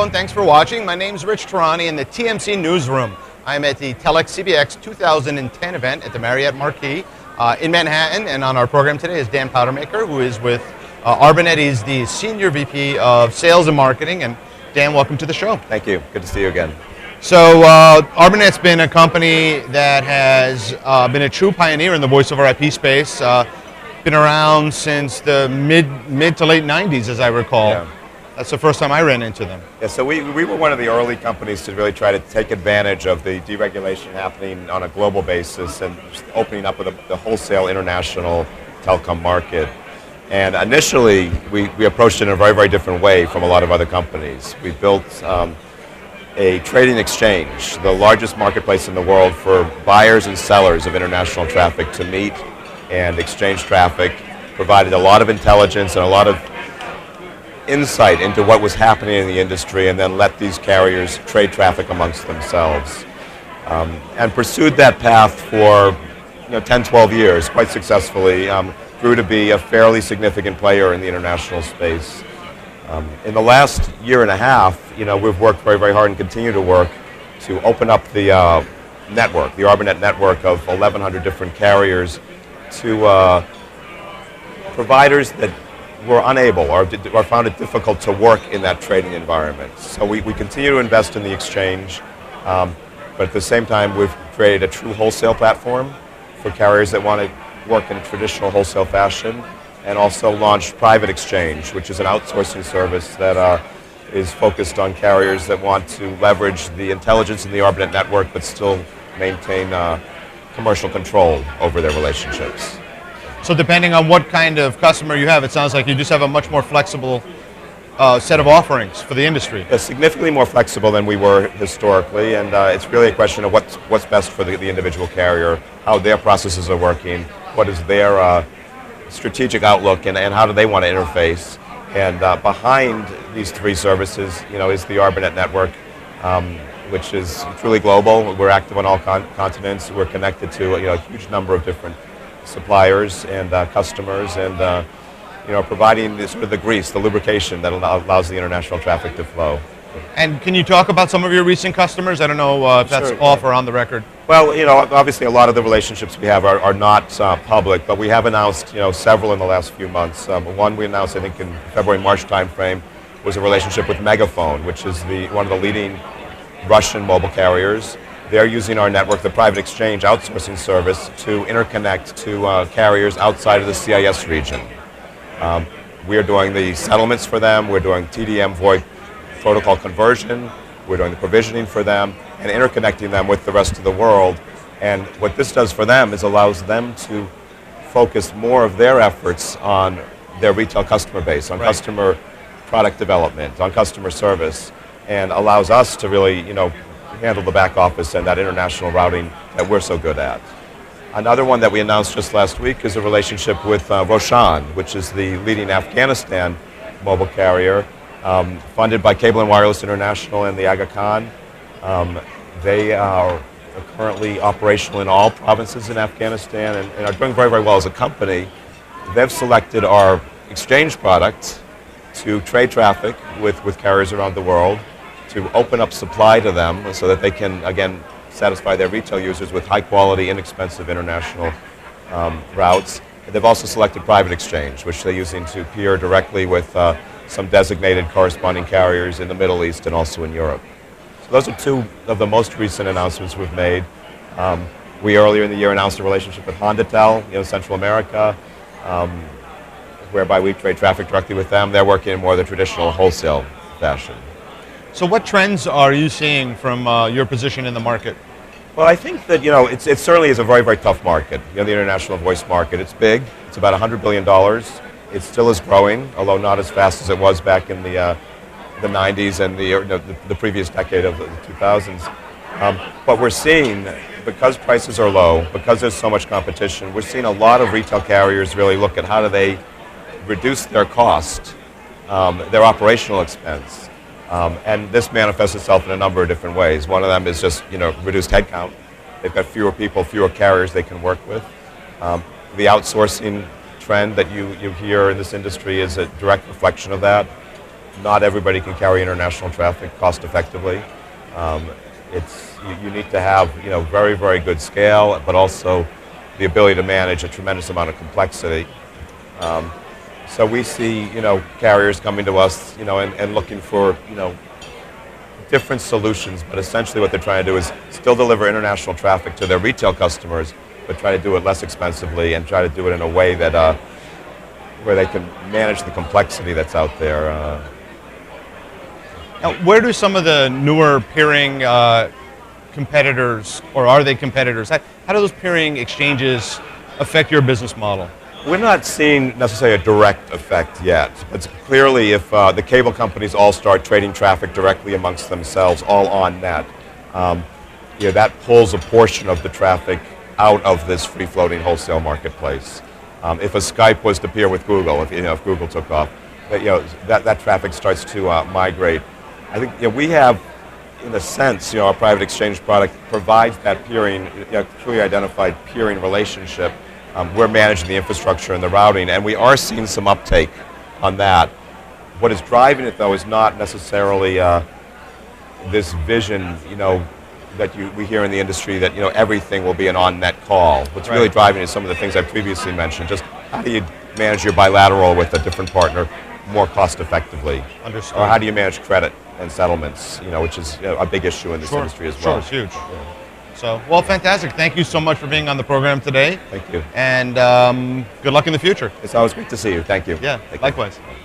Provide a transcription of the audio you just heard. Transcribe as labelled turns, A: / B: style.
A: and thanks for watching. My name's Rich Tarani in the TMC Newsroom. I'm at the Telex CBX 2010 event at the Marriott Marquis in Manhattan, and on our program today is Dan Powdermaker, who is with Arbanet. He's the Senior VP of Sales and Marketing, and Dan, welcome to the show.
B: Thank you. Good to see you again.
A: So Arbanet's been a company that has been a true pioneer in the voice over IP space. Been around since the mid to late 90s, as I recall.
B: Yeah.
A: That's the first time I ran into them.
B: Yeah, so we were one of the early companies to really try to take advantage of the deregulation happening on a global basis and just opening up the wholesale international telecom market. And initially, we approached it in a very, very different way from a lot of other companies. We built a trading exchange, the largest marketplace in the world for buyers and sellers of international traffic to meet and exchange traffic, provided a lot of intelligence and a lot of insight into what was happening in the industry, and then let these carriers trade traffic amongst themselves. And pursued that path for 10, 12 years quite successfully. Grew to be a fairly significant player in the international space. In the last year and a half, we've worked very, very hard and continue to work to open up the network, the Arbanet network of 1,100 different carriers to providers that were unable or found it difficult to work in that trading environment. So we continue to invest in the exchange, but at the same time we've created a true wholesale platform for carriers that want to work in a traditional wholesale fashion, and also launched Private Exchange, which is an outsourcing service that is focused on carriers that want to leverage the intelligence in the Arbanet network but still maintain commercial control over their relationships.
A: So depending on what kind of customer you have, it sounds like you just have a much more flexible set of offerings for the industry.
B: It's significantly more flexible than we were historically, and it's really a question of what's best for the individual carrier, how their processes are working, what is their strategic outlook, and how do they want to interface. And behind these three services, is the Arbanet network, which is truly global. We're active on all continents. We're connected to a huge number of different suppliers and customers, and providing the grease, the lubrication that allows the international traffic to flow.
A: And can you talk about some of your recent customers? I don't know if that's off or on the record.
B: Well, obviously a lot of the relationships we have are not public, but we have announced several in the last few months. One we announced, I think, in February, March timeframe, was a relationship with Megaphone, which is one of the leading Russian mobile carriers. They're using our network, the Private Exchange outsourcing service, to interconnect to carriers outside of the CIS region. We are doing the settlements for them. We're doing TDM VoIP protocol conversion. We're doing the provisioning for them and interconnecting them with the rest of the world. And what this does for them is allows them to focus more of their efforts on their retail customer base, on customer product development, on customer service, and allows us to really, handle the back office and that international routing that we're so good at. Another one that we announced just last week is a relationship with Roshan, which is the leading Afghanistan mobile carrier, funded by Cable and Wireless International and the Aga Khan. They are currently operational in all provinces in Afghanistan and are doing very, very well as a company. They've selected our exchange product to trade traffic with carriers around the world, to open up supply to them so that they can, again, satisfy their retail users with high-quality, inexpensive international routes. They've also selected Private Exchange, which they're using to peer directly with some designated corresponding carriers in the Middle East and also in Europe. So those are two of the most recent announcements we've made. We earlier in the year announced a relationship with Hondatel, Central America, whereby we trade traffic directly with them. They're working in more of the traditional wholesale fashion.
A: So what trends are you seeing from your position in the market?
B: Well, I think that, it certainly is a very, very tough market, the international voice market. It's big. It's about $100 billion. It still is growing, although not as fast as it was back in the 90s and the previous decade of the 2000s. But we're seeing, because prices are low, because there's so much competition, we're seeing a lot of retail carriers really look at how do they reduce their cost, their operational expense. And this manifests itself in a number of different ways. One of them is just, reduced headcount. They've got fewer people, fewer carriers they can work with. The outsourcing trend that you hear in this industry is a direct reflection of that. not everybody can carry international traffic cost effectively. You need to have very, very good scale, but also the ability to manage a tremendous amount of complexity. So we see carriers coming to us and looking for different solutions, but essentially what they're trying to do is still deliver international traffic to their retail customers, but try to do it less expensively and try to do it in a way that where they can manage the complexity that's out there.
A: Now, where do some of the newer peering competitors, or are they competitors? How do those peering exchanges affect your business model?
B: We're not seeing necessarily a direct effect yet. But clearly, if the cable companies all start trading traffic directly amongst themselves, all on net, that pulls a portion of the traffic out of this free-floating wholesale marketplace. If a Skype was to peer with Google, if Google took off, that traffic starts to migrate. I think we have, in a sense, our private exchange product provides that peering, clearly identified peering relationship. We're managing the infrastructure and the routing, and we are seeing some uptake on that. What is driving it, though, is not necessarily this vision, that we hear in the industry that everything will be an on-net call. What's really driving is some of the things I previously mentioned. Just how do you manage your bilateral with a different partner more cost-effectively?
A: Understood.
B: Or how do you manage credit and settlements? Which is a big issue in this industry as well.
A: Sure, it's huge. Yeah. So, well, fantastic. Thank you so much for being on the program today.
B: Thank you.
A: And good luck in the future.
B: It's always great to see you. Thank you.
A: Yeah,
B: Thank
A: likewise.
B: You.